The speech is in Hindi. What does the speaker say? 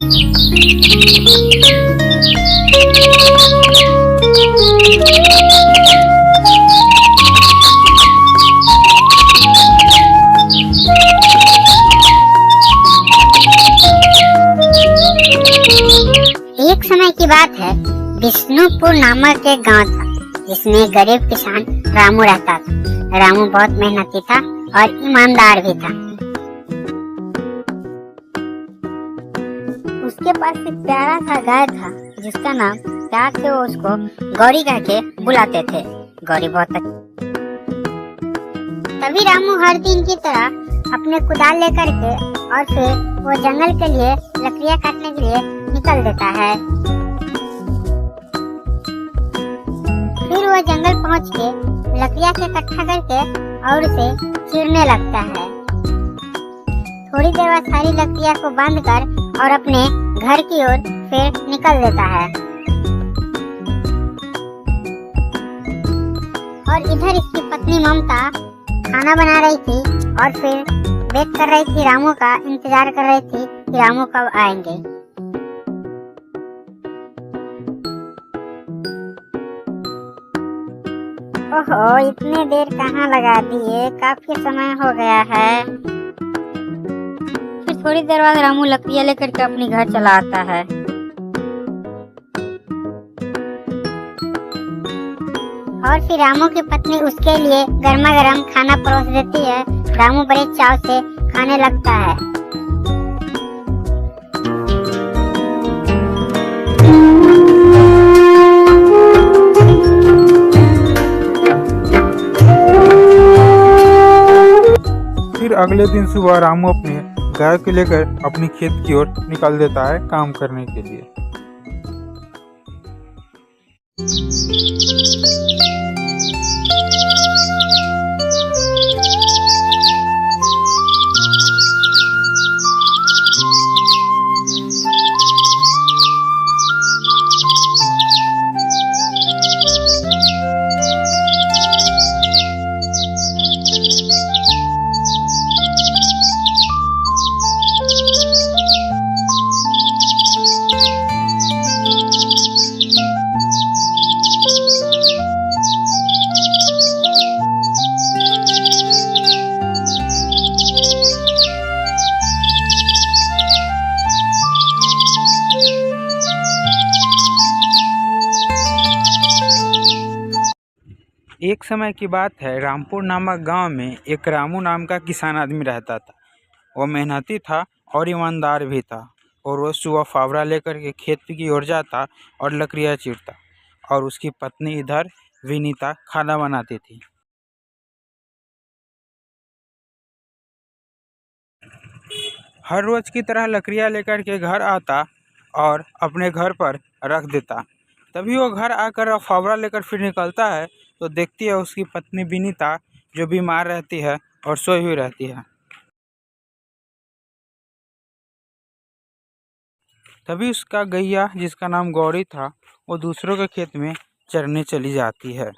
एक समय की बात है, विष्णुपुर नामक एक गांव था जिसमें एक गरीब किसान रामू रहता था। रामू बहुत मेहनती था और ईमानदार भी था। उसके पास एक प्यारा सा गाय था जिसका नाम प्यार से वो उसको गौरी कह के बुलाते थे। गौरी बहुत अच्छी। तभी रामू हर दिन की तरह अपने कुदाल लेकर के और फिर वो जंगल के लिए लकड़ियाँ काटने के लिए निकल देता है। फिर वो जंगल पहुंच के लकड़ियाँ से इकट्ठा करके और उसे चीरने लगता है। थोड़ी देर बाद सारी लकड़ियाँ को बांध कर और अपने घर की ओर फिर निकल देता है। और इधर इसकी पत्नी ममता खाना बना रही थी और फिर वेट कर रही थी, रामू का इंतजार कर रही थी कि रामू कब आएंगे। ओहो, इतने देर कहाँ लगा दिए, काफी समय हो गया है। फिर थोड़ी देर बाद रामू लकड़ियाँ लेकर के अपने घर चला आता है। और फिर रामू की पत्नी उसके लिए गर्मा गर्म खाना परोस देती है। रामू बड़े चाव से खाने लगता है। फिर अगले दिन सुबह रामू अपने गाय को लेकर अपनी खेत की ओर निकल देता है काम करने के लिए। एक समय की बात है, रामपुर नामक गांव में एक रामू नाम का किसान आदमी रहता था। वो मेहनती था और ईमानदार भी था। और रोज सुबह फावड़ा लेकर के खेत की ओर जाता और लकड़ियाँ चीरता। और उसकी पत्नी इधर विनीता खाना बनाती थी। हर रोज की तरह लकड़ियाँ लेकर के घर आता और अपने घर पर रख देता। तभी वो घर आकर फावड़ा लेकर फिर निकलता है तो देखती है उसकी पत्नी विनीता जो बीमार रहती है और सोई हुई रहती है। तभी उसका गैया जिसका नाम गौरी था वो दूसरों के खेत में चरने चली जाती है।